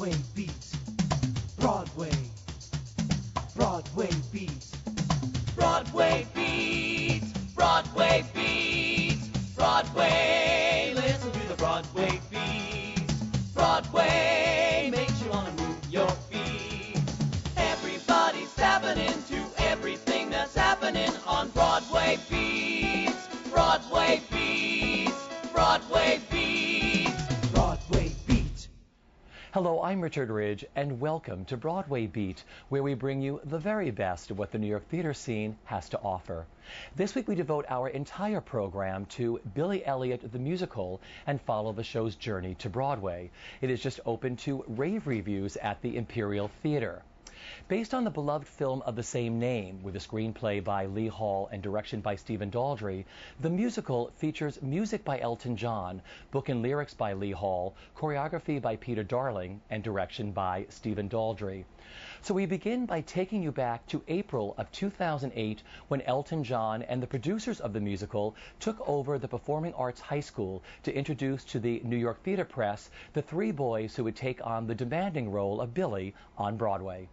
Broadway beat. Broadway. Broadway beat. Broadway beat. Broadway beat. Broadway. Listen to the Broadway beat. Broadway makes you wanna move your feet. Everybody's tapping into everything that's happening on Broadway beats. Broadway beats. Broadway beats. Broadway beat. Hello, I'm Richard Ridge, and welcome to Broadway Beat, where we bring you the very best of what the New York theater scene has to offer. This week we devote our entire program to Billy Elliot the Musical and follow the show's journey to Broadway. It is just open to rave reviews at the Imperial Theatre. Based on the beloved film of the same name, with a screenplay by Lee Hall and direction by Stephen Daldry, the musical features music by Elton John, book and lyrics by Lee Hall, choreography by Peter Darling, and direction by Stephen Daldry. So we begin by taking you back to April of 2008, when Elton John and the producers of the musical took over the Performing Arts High School to introduce to the New York theater press the three boys who would take on the demanding role of Billy on Broadway.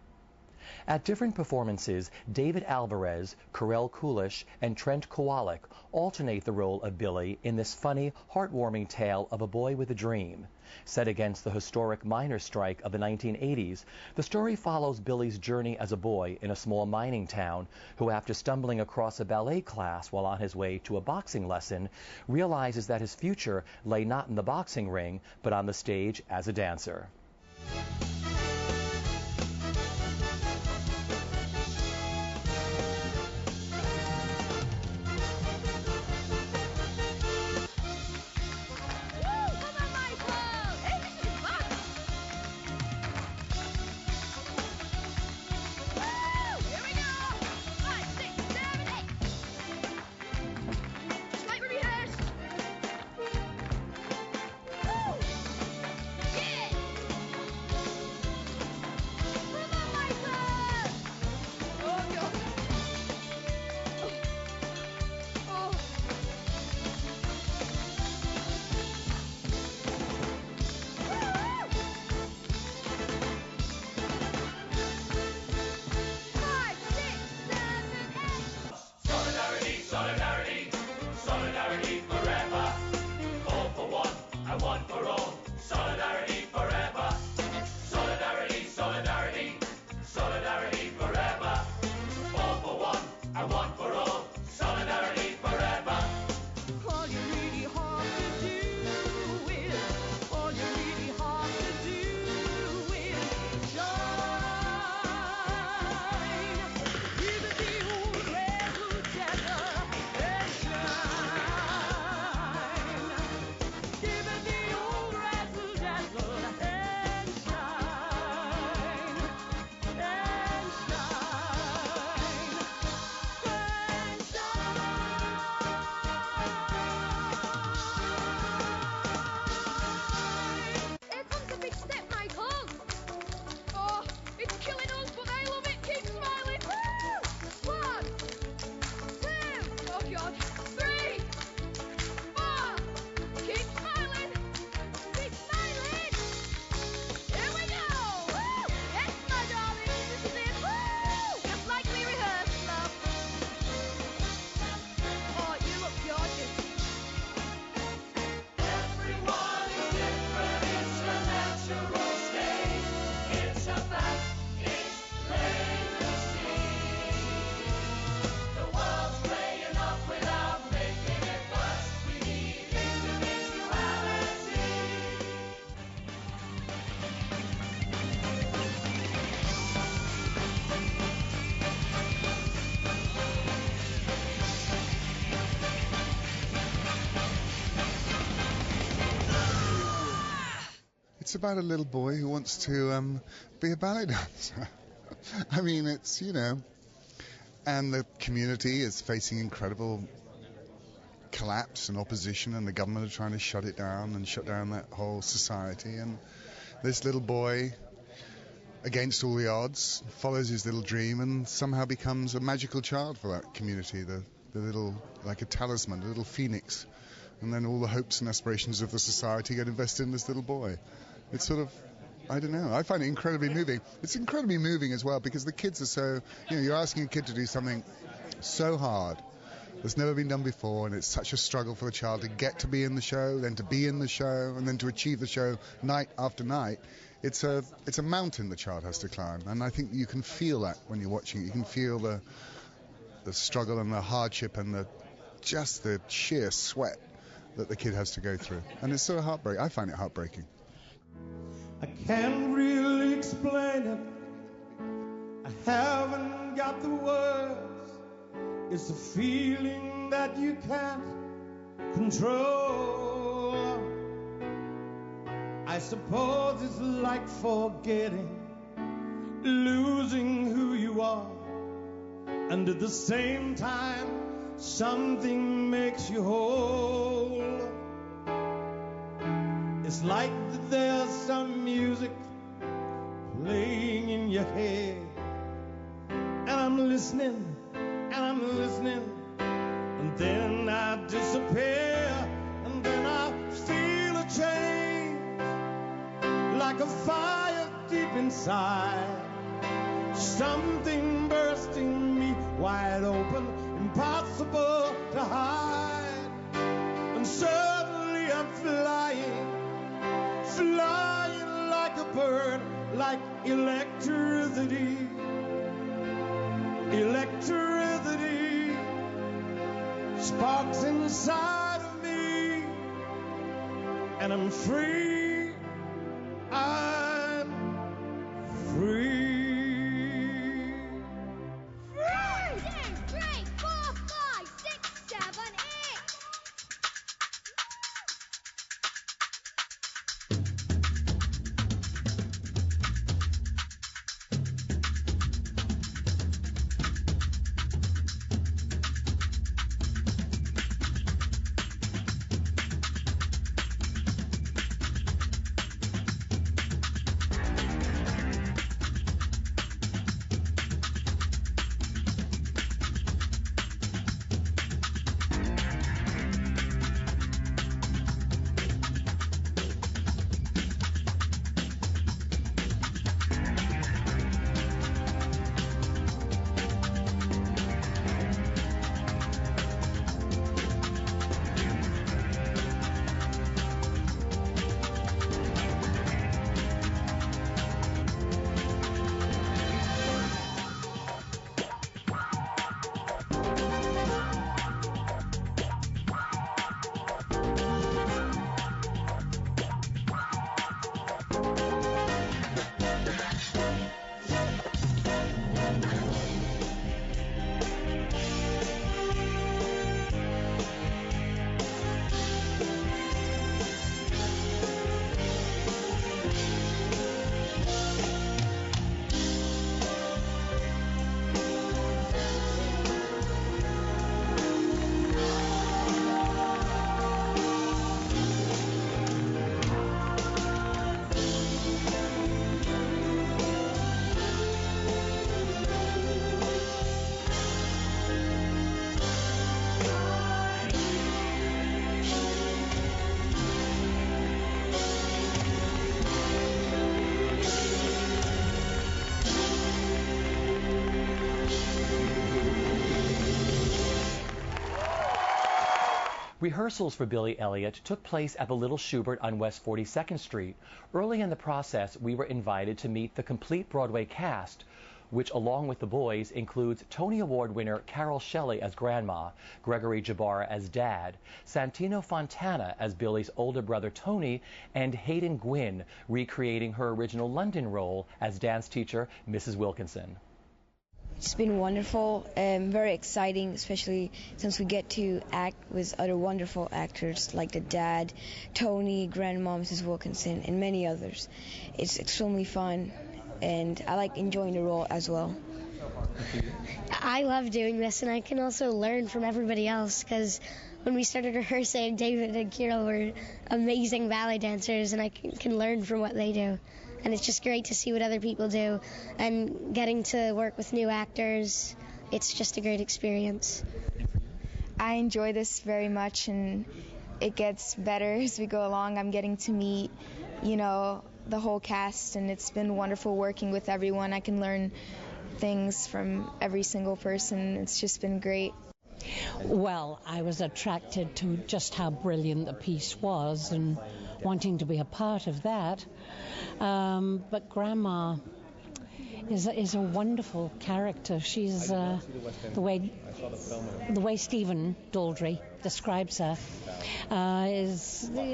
At different performances, David Álvarez, Kiril Kulish, and Trent Kowalik alternate the role of Billy in this funny, heartwarming tale of a boy with a dream. Set against the historic miners' strike of the 1980s, the story follows Billy's journey as a boy in a small mining town who, after stumbling across a ballet class while on his way to a boxing lesson, realizes that his future lay not in the boxing ring, but on the stage as a dancer. It's about a little boy who wants to be a ballet dancer. I mean, it's, and the community is facing incredible collapse and opposition, and the government are trying to shut it down and shut down that whole society. And this little boy, against all the odds, follows his little dream and somehow becomes a magical child for that community, the little, like a talisman, a little phoenix. And then all the hopes and aspirations of the society get invested in this little boy. It's sort of I don't know. I find it incredibly moving. It's incredibly moving as well because the kids are so, you're asking a kid to do something so hard that's never been done before, and it's such a struggle for the child to get to be in the show, then to be in the show, and then to achieve the show night after night. It's a mountain the child has to climb, and I think you can feel that when you're watching it. You can feel the struggle and the hardship and the sheer sweat that the kid has to go through, and it's so heartbreaking. I find it heartbreaking. I can't really explain it. I haven't got the words. It's a feeling that you can't control. I suppose it's like forgetting, losing who you are, and at the same time something makes you whole. It's like there's some music playing in your head, and I'm listening, and then I disappear, and then I feel a change, like a fire deep inside, something bursting me wide open, impossible to hide, and suddenly I'm flying like a bird, like electricity, sparks inside of me, and I'm free, I'm free. 1, 2, 3, 4, 5, 6, 7, 8. Rehearsals for Billy Elliot took place at the Little Schubert on West 42nd Street. Early in the process, we were invited to meet the complete Broadway cast, which along with the boys includes Tony Award winner Carol Shelley as Grandma, Gregory Jbara as Dad, Santino Fontana as Billy's older brother Tony, and Haydn Gwynne recreating her original London role as dance teacher Mrs. Wilkinson. It's been wonderful, very exciting, especially since we get to act with other wonderful actors like the Dad, Tony, Grandma, Mrs. Wilkinson, and many others. It's extremely fun, and I like enjoying the role as well. I love doing this, and I can also learn from everybody else, because when we started rehearsing, David and Kiril were amazing ballet dancers, and I can learn from what they do. And it's just great to see what other people do, and getting to work with new actors. It's just a great experience. I enjoy this very much, and it gets better as we go along. I'm getting to meet, the whole cast, and it's been wonderful working with everyone. I can learn things from every single person. It's just been great. Well, I was attracted to just how brilliant the piece was and wanting to be a part of that. But Grandma is a wonderful character. She's the way Stephen Daldry describes her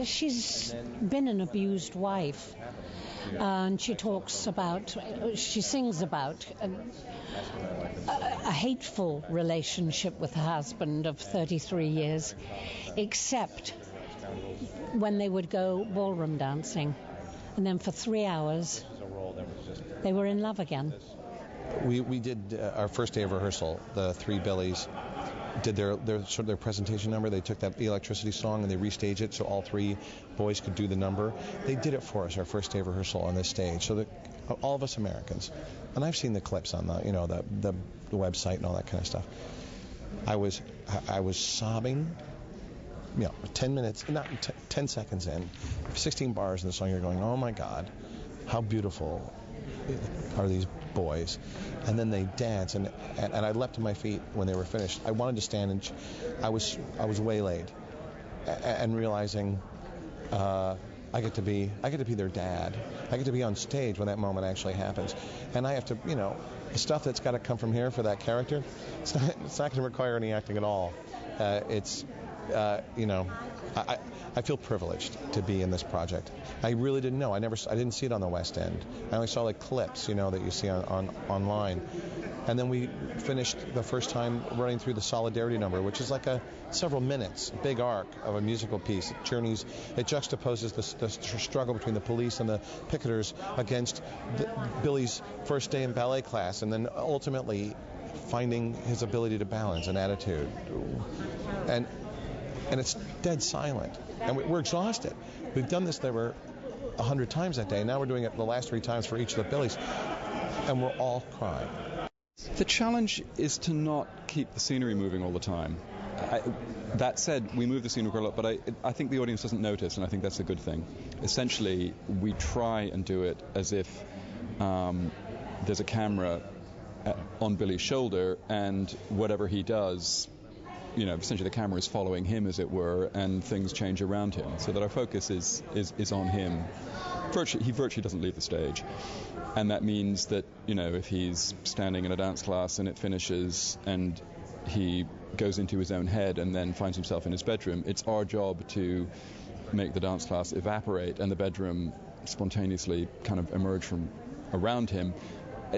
she's been an abused wife, and she sings about a hateful relationship with her husband of 33 years, except when they would go ballroom dancing, and then for 3 hours they were in love again. We did our first day of rehearsal. The three Billies did their presentation number. They took that Electricity song and they restaged it so all three boys could do the number. They did it for us our first day of rehearsal on this stage. So that all of us Americans, and I've seen the clips on the website and all that kind of stuff. I was sobbing. 10 seconds in, 16 bars in the song, you're going, oh my God, how beautiful are these boys. And then they dance, and I leapt to my feet when they were finished. I wanted to stand, and I was waylaid, and realizing I get to be their dad. I get to be on stage when that moment actually happens, and I have to, the stuff that's got to come from here for that character. It's not going to require any acting at all. I feel privileged to be in this project. I really didn't know. I didn't see it on the West End. I only saw clips, that you see on online. And then we finished the first time running through the Solidarity number, which is like a several minutes, big arc of a musical piece. It juxtaposes the struggle between the police and the picketers against Billy's first day in ballet class, and then ultimately finding his ability to balance and attitude. And it's dead silent. And we're exhausted. We've done this there 100 times that day. Now we're doing it the last 3 times for each of the Billies. And we're all crying. The challenge is to not keep the scenery moving all the time. That said, we move the scenery quite a lot, but I think the audience doesn't notice, and I think that's a good thing. Essentially, we try and do it as if there's a camera on Billy's shoulder, and whatever he does, essentially the camera is following him, as it were, and things change around him, so that our focus is on him. He virtually doesn't leave the stage, and that means that, if he's standing in a dance class and it finishes and he goes into his own head and then finds himself in his bedroom, it's our job to make the dance class evaporate and the bedroom spontaneously kind of emerge from around him,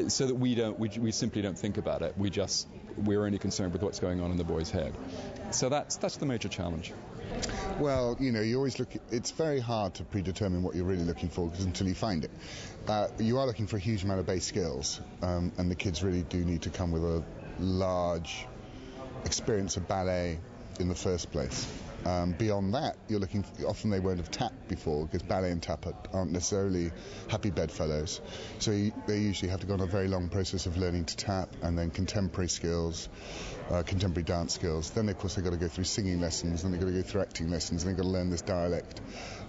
so that we simply don't think about it. We're only concerned with what's going on in the boy's head. So that's the major challenge. Well, you always it's very hard to predetermine what you're really looking for until you find it. You are looking for a huge amount of base skills, and the kids really do need to come with a large experience of ballet in the first place. Beyond that, often they won't have tapped before, because ballet and tap aren't necessarily happy bedfellows. So they usually have to go on a very long process of learning to tap, and then contemporary skills, contemporary dance skills. Then, of course, they've got to go through singing lessons, and they've got to go through acting lessons, and they've got to learn this dialect.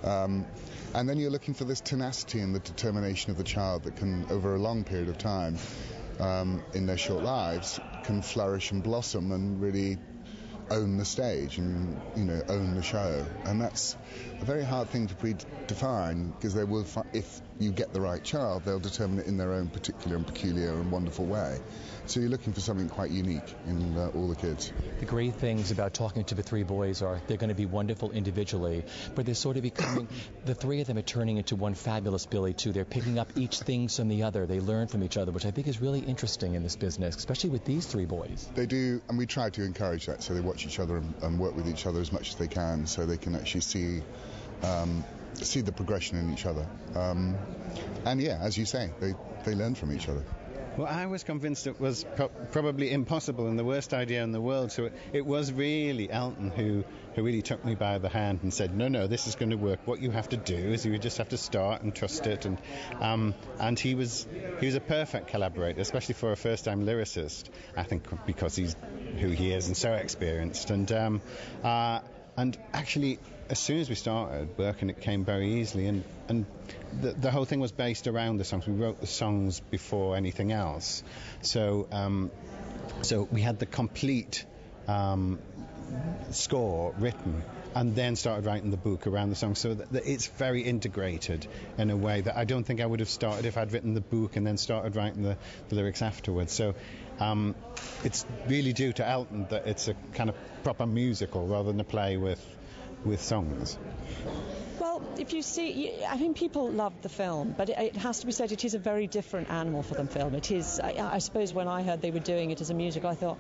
And then you're looking for this tenacity and the determination of the child that can, over a long period of time, in their short lives, can flourish and blossom and really own the stage and own the show. And that's a very hard thing to predefine, because they will, if you get the right child, they'll determine it in their own particular and peculiar and wonderful way. So you're looking for something quite unique in all the kids. The great things about talking to the three boys are they're going to be wonderful individually, but they're sort of becoming, the three of them are turning into one fabulous Billy too. They're picking up each thing from the other. They learn from each other, which I think is really interesting in this business, especially with these three boys. They do, and we try to encourage that, so they watch each other and work with each other as much as they can, so they can actually see the progression in each other. And yeah, as you say, they learn from each other. Well, I was convinced it was probably impossible and the worst idea in the world. So it was really Elton who really took me by the hand and said, no, this is going to work. What you have to do is you just have to start and trust it. And he was a perfect collaborator, especially for a first-time lyricist, I think, because he's who he is and so experienced. And And actually, as soon as we started working, it came very easily, and the whole thing was based around the songs. We wrote the songs before anything else, so we had the complete score written, and then started writing the book around the song, so that it's very integrated in a way that I don't think I would have started if I'd written the book and then started writing the lyrics afterwards. So it's really due to Elton that it's a kind of proper musical rather than a play with songs. Well, if you see, I think people love the film, but it has to be said it is a very different animal for the film. It is, I suppose when I heard they were doing it as a musical, I thought,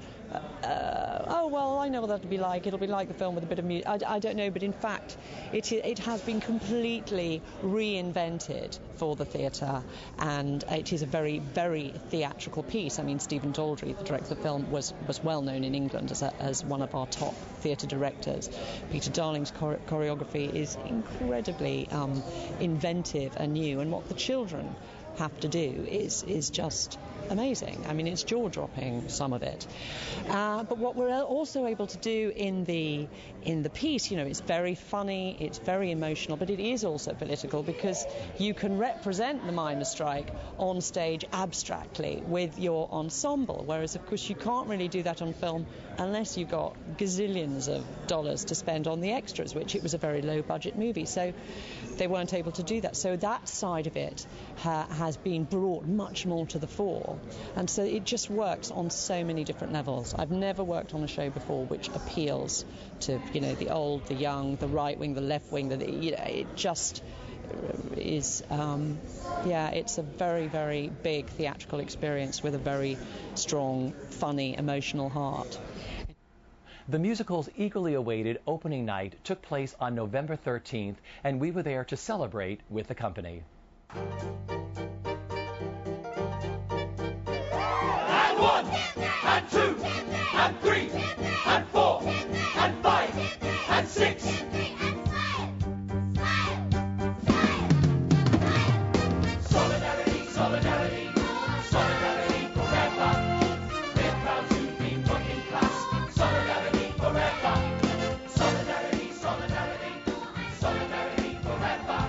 oh, well, I know what that'll be like. It'll be like the film with a bit of music. I don't know, but in fact, it has been completely reinvented for the theatre, and it is a very, very theatrical piece. I mean, Stephen Daldry, the director of the film, was well known in England as one of our top theatre directors. Peter Darling's choreography is incredibly inventive and new, and what the children have to do is just amazing. I mean, it's jaw-dropping, some of it. But what we're also able to do in the piece, it's very funny, it's very emotional, but it is also political, because you can represent the miners' strike on stage abstractly with your ensemble, whereas, of course, you can't really do that on film unless you've got gazillions of dollars to spend on the extras, which it was a very low-budget movie, so they weren't able to do that. So that side of it has been brought much more to the fore, and so it just works on so many different levels. I've never worked on a show before which appeals to the old, the young, the right wing, the left wing. It just is it's a very, very big theatrical experience with a very strong, funny, emotional heart. The musical's eagerly awaited opening night took place on November 13th, and we were there to celebrate with the company. And 1, and 2, and 3, and 4, and 5, and 6. Solidarity, solidarity, solidarity forever. We're proud to be working class. Solidarity forever. Solidarity, solidarity, solidarity forever.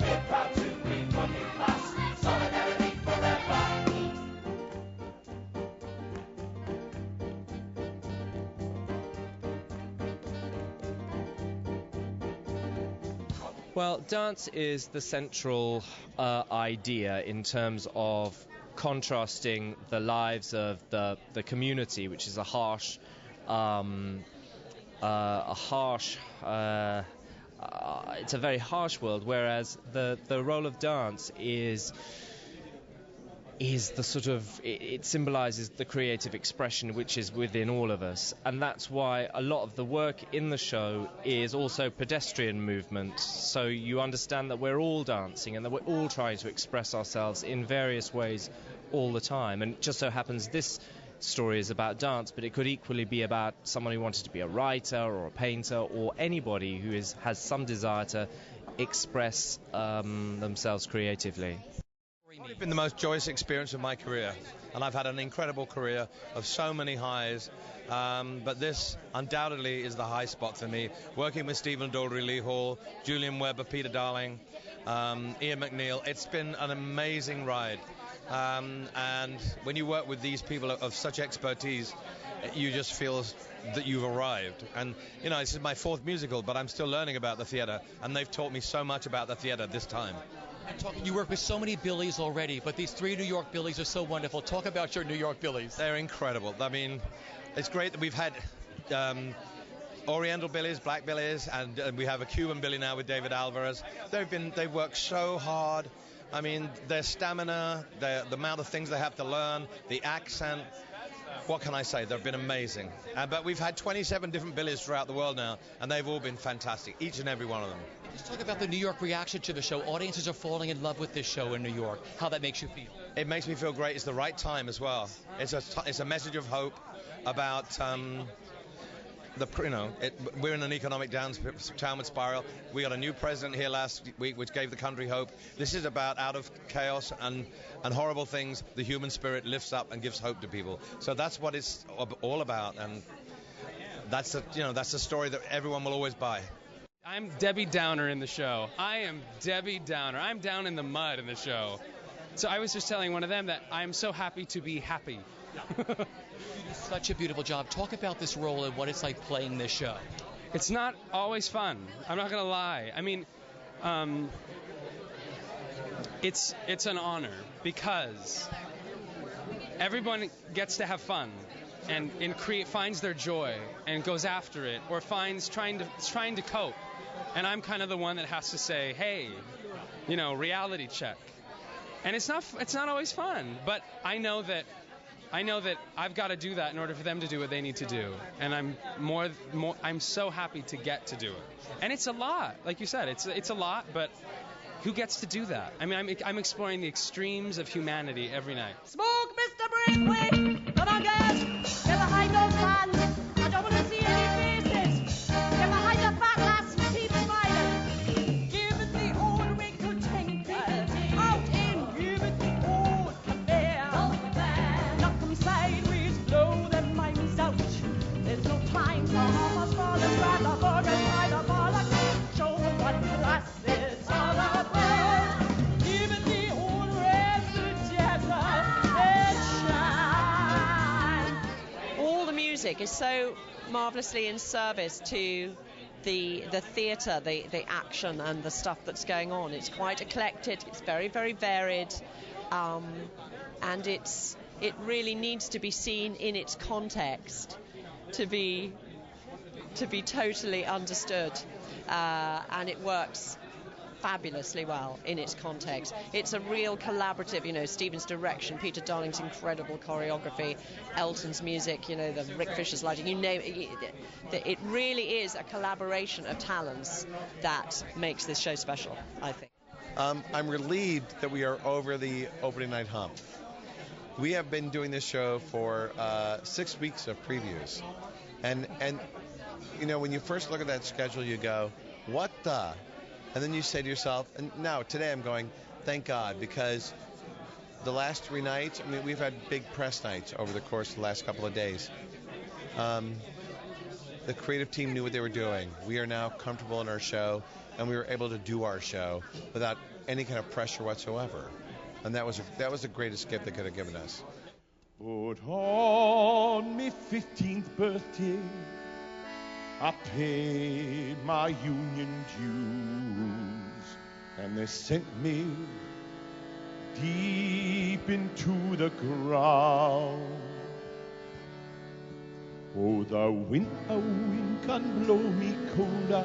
We're proud to be working class. Solidarity forever. Well, dance is the central idea in terms of contrasting the lives of the community, which is a harsh, it's a very harsh world, whereas the role of dance is the sort of, it symbolizes the creative expression which is within all of us, and that's why a lot of the work in the show is also pedestrian movement, so you understand that we're all dancing and that we're all trying to express ourselves in various ways all the time. And it just so happens this story is about dance, but it could equally be about someone who wanted to be a writer or a painter or anybody who has some desire to express themselves creatively. It's been the most joyous experience of my career, and I've had an incredible career of so many highs, but this undoubtedly is the high spot for me. Working with Stephen Daldry, Lee Hall, Julian Weber, Peter Darling, Ian McNeil, it's been an amazing ride, and when you work with these people of such expertise, you just feel that you've arrived. And this is my fourth musical, but I'm still learning about the theatre, and they've taught me so much about the theatre this time. You work with so many Billies already, but these 3 New York Billies are so wonderful. Talk about your New York Billies. They're incredible. I mean, it's great that we've had Oriental Billies, Black Billies, and we have a Cuban Billy now with David Álvarez. They've worked so hard. I mean, their stamina, the amount of things they have to learn, the accent. What can I say? They've been amazing. But we've had 27 different Billies throughout the world now, and they've all been fantastic, each and every one of them. Let's talk about the New York reaction to the show. Audiences are falling in love with this show in New York. How that makes you feel? It makes me feel great. It's the right time as well. It's a message of hope about we're in an economic downward spiral. We got a new president here last week, which gave the country hope. This is about, out of chaos and horrible things, the human spirit lifts up and gives hope to people. So that's what it's all about. And that's the story that everyone will always buy. I'm Debbie Downer in the show. I am Debbie Downer. I'm down in the mud in the show. So I was just telling one of them that I'm so happy to be happy. You do such a beautiful job. Talk about this role and what it's like playing this show. It's not always fun. I'm not going to lie. I mean, it's an honor because everyone gets to have fun and finds their joy and goes after it, or finds trying to cope. And I'm kind of the one that has to say, hey, reality check. And it's not always fun, but I know that I've got to do that in order for them to do what they need to do. And I'm so happy to get to do it. And it's a lot, like you said, it's a lot, but who gets to do that? I mean, I'm exploring the extremes of humanity every night. Smoke, Mr. Braithwaite! Come on, guys! Get behind those fans! I don't want to see any faces! Get behind the fat lass and keep smiling! Give it the old wrinkled tank out in! Give it the old affair! Knock them sideways, blow them minds out! There's no time for us for the rather burgers by the bollocks! Show them what class is all about! Give it the old all the music is so marvelously in service to the theatre, the action and the stuff that's going on. It's quite eclectic, it's very, very varied, and it really needs to be seen in its context to be totally understood, and it works fabulously well in its context. It's a real collaborative, Stephen's direction, Peter Darling's incredible choreography, Elton's music, the Rick Fisher's lighting, you name it. It really is a collaboration of talents that makes this show special, I think. I'm relieved that we are over the opening night hump. We have been doing this show for 6 weeks of previews. And when you first look at that schedule, you go, what the? And then you say to yourself, and now today I'm going, thank God, because the last 3 nights, we've had big press nights over the course of the last couple of days. The creative team knew what they were doing. We are now comfortable in our show, and we were able to do our show without any kind of pressure whatsoever. And that was the greatest gift they could have given us. But on my 15th birthday, I paid my union dues, and they sent me deep into the ground. Oh, the winter wind can blow me colder,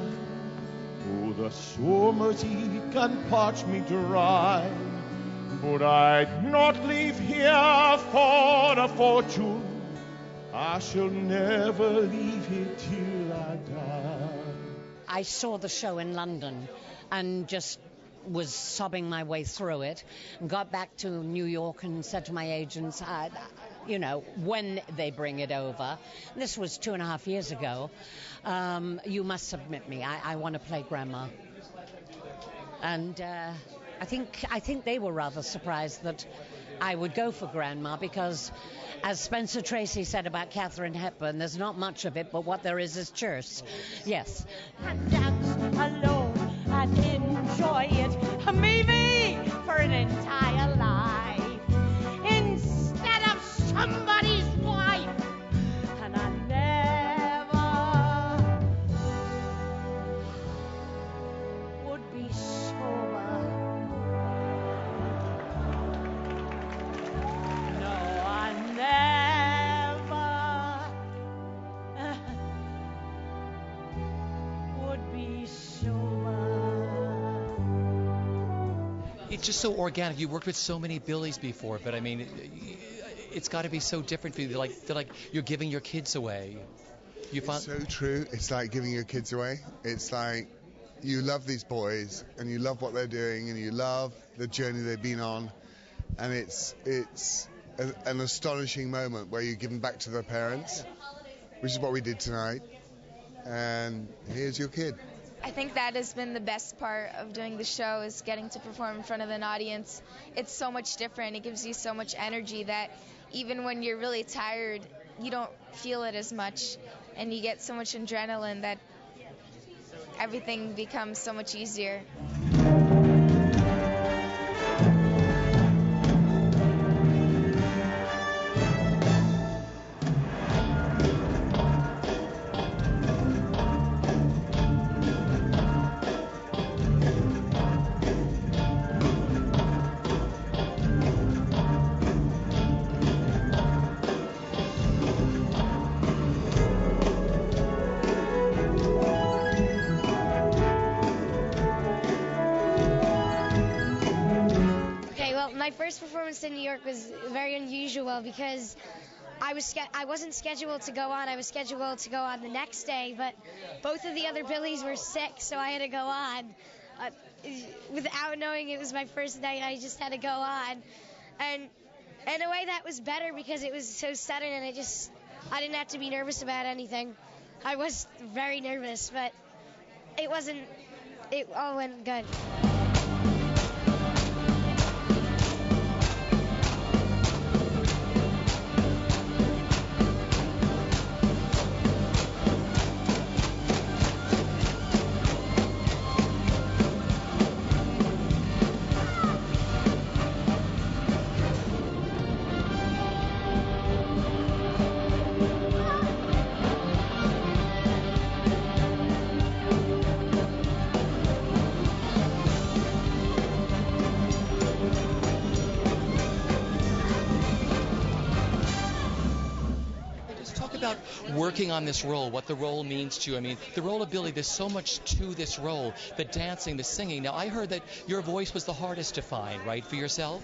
oh, the summer's heat can parch me dry, but I'd not leave here for a fortune. I shall never leave here till I die. I saw the show in London and just was sobbing my way through it, and got back to New York and said to my agents, when they bring it over, this was 2.5 years ago, you must submit me. I want to play Grandma. And I think they were rather surprised that I would go for Grandma, because as Spencer Tracy said about Katharine Hepburn, there's not much of it, but what there is Cheers. Yes. And dance alone and enjoy it, maybe for an entire life, instead of somebody's wife. And I never would be sober. No, I never would be sober. It's just so organic. You worked with so many Billies before, but it's got to be so different for you. They're like you're giving your kids away. It's so true. It's like giving your kids away. It's like you love these boys and you love what they're doing and you love the journey they've been on, and it's an astonishing moment where you give them back to their parents, which is what we did tonight. And here's your kid. I think that has been the best part of doing the show, is getting to perform in front of an audience. It's so much different. It gives you so much energy that even when you're really tired, you don't feel it as much. and you get so much adrenaline that everything becomes so much easier. My first performance in New York was very unusual because I wasn't scheduled to go on. I was scheduled to go on the next day, but both of the other Billies were sick, so I had to go on. Without knowing it was my first night, I just had to go on. And in a way that was better because it was so sudden and I didn't have to be nervous about anything. I was very nervous, but it all went good. Working on this role, what the role means to you. I mean, the role of Billy, there's so much to this role, the dancing, the singing. Now, I heard that your voice was the hardest to find, right, for yourself?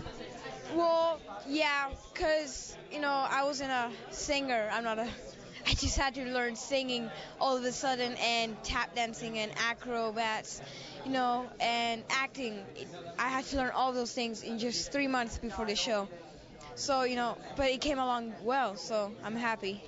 Well, yeah, because, I wasn't a singer. I just had to learn singing all of a sudden and tap dancing and acrobats, and acting. I had to learn all those things in just 3 months before the show. So, but it came along well, so I'm happy.